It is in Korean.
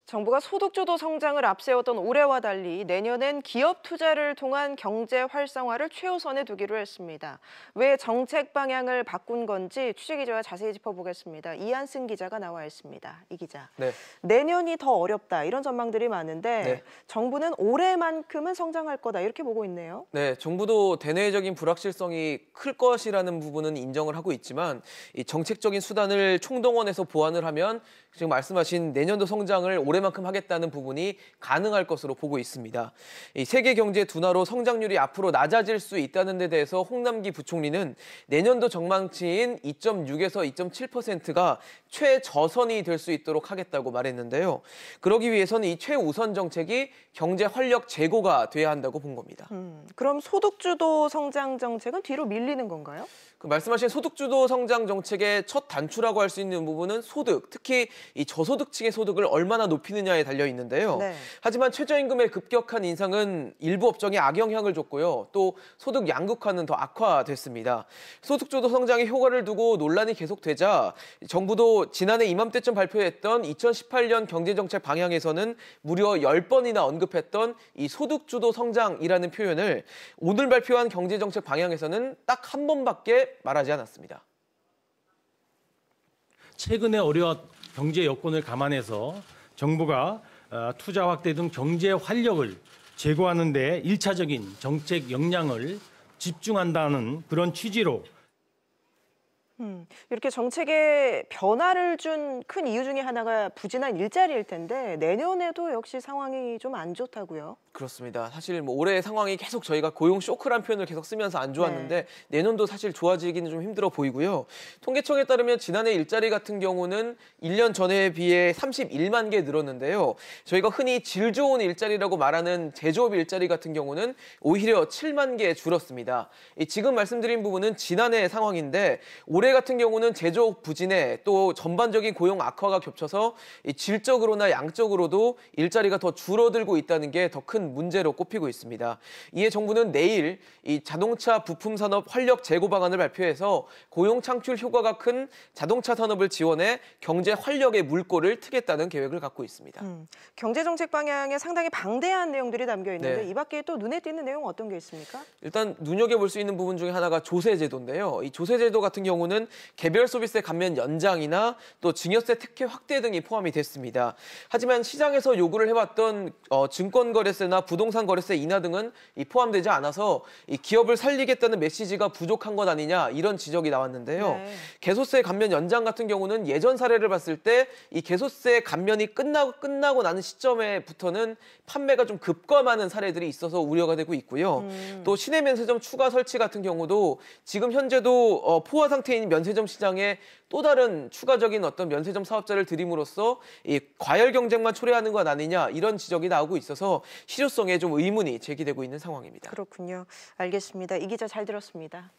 정부가 소득주도 성장을 앞세웠던 올해와 달리 내년엔 기업 투자를 통한 경제 활성화를 최우선에 두기로 했습니다. 왜 정책 방향을 바꾼 건지 취재 기자와 자세히 짚어보겠습니다. 이한승 기자가 나와 있습니다. 이 기자, 네. 내년이 더 어렵다 이런 전망들이 많은데 네. 정부는 올해만큼은 성장할 거다 이렇게 보고 있네요. 네, 정부도 대내적인 불확실성이 클 것이라는 부분은 인정을 하고 있지만 이 정책적인 수단을 총동원해서 보완을 하면 지금 말씀하신 내년도 성장을 올해만큼 하겠다는 부분이 가능할 것으로 보고 있습니다. 이 세계 경제 둔화로 성장률이 앞으로 낮아질 수 있다는 데 대해서 홍남기 부총리는 내년도 전망치인 2.6에서 2.7%가 최저선이 될 수 있도록 하겠다고 말했는데요. 그러기 위해서는 이 최우선 정책이 경제 활력 제고가 돼야 한다고 본 겁니다. 그럼 소득주도 성장 정책은 뒤로 밀리는 건가요? 그 말씀하신 소득주도 성장 정책의 첫 단추라고 할 수 있는 부분은 소득, 특히 이 저소득층의 소득을 얼마나 높이느냐에 달려 있는데요. 네. 하지만 최저임금의 급격한 인상은 일부 업종에 악영향을 줬고요. 또 소득 양극화는 더 악화됐습니다. 소득주도 성장에 효과를 두고 논란이 계속되자 정부도 지난해 이맘때쯤 발표했던 2018년 경제정책 방향에서는 무려 10번이나 언급했던 이 소득주도 성장이라는 표현을 오늘 발표한 경제정책 방향에서는 딱 한 번밖에 말하지 않았습니다. 최근에 어려운 경제 여건을 감안해서 정부가 투자 확대 등 경제 활력을 제고하는 데 1차적인 정책 역량을 집중한다는 그런 취지로 이렇게 정책에 변화를 준 큰 이유 중에 하나가 부진한 일자리일 텐데 내년에도 역시 상황이 좀 안 좋다고요? 그렇습니다. 사실 올해 상황이 계속 저희가 고용 쇼크란 표현을 계속 쓰면서 안 좋았는데 내년도 사실 좋아지기는 좀 힘들어 보이고요. 통계청에 따르면 지난해 일자리 같은 경우는 1년 전에 비해 31만 개 늘었는데요. 저희가 흔히 질 좋은 일자리라고 말하는 제조업 일자리 같은 경우는 오히려 7만 개 줄었습니다. 지금 말씀드린 부분은 지난해 상황인데 올해 같은 경우는 제조업 부진에 또 전반적인 고용 악화가 겹쳐서 질적으로나 양적으로도 일자리가 더 줄어들고 있다는 게 더 큰 문제로 꼽히고 있습니다. 이에 정부는 내일 이 자동차 부품 산업 활력 제고 방안을 발표해서 고용 창출 효과가 큰 자동차 산업을 지원해 경제 활력의 물꼬를 트겠다는 계획을 갖고 있습니다. 경제정책 방향에 상당히 방대한 내용들이 담겨 있는데 네. 이 밖에 또 눈에 띄는 내용 어떤 게 있습니까? 일단 눈여겨볼 수 있는 부분 중에 하나가 조세제도인데요. 이 조세제도 같은 경우는 개별 소비세 감면 연장이나 또 증여세 특혜 확대 등이 포함이 됐습니다. 하지만 시장에서 요구를 해왔던 증권거래세나 부동산 거래세 인하 등은 포함되지 않아서 이 기업을 살리겠다는 메시지가 부족한 것 아니냐 이런 지적이 나왔는데요. 네. 개소세 감면 연장 같은 경우는 예전 사례를 봤을 때 이 개소세 감면이 끝나고 나는 시점에부터는 판매가 좀 급감하는 사례들이 있어서 우려가 되고 있고요. 또 시내 면세점 추가 설치 같은 경우도 지금 현재도 포화 상태인 면세점 시장에 또 다른 추가적인 어떤 면세점 사업자를 들임으로써 이 과열 경쟁만 초래하는 것 아니냐 이런 지적이 나오고 있어서 실효성에 좀 의문이 제기되고 있는 상황입니다. 그렇군요. 알겠습니다. 이 기자 잘 들었습니다.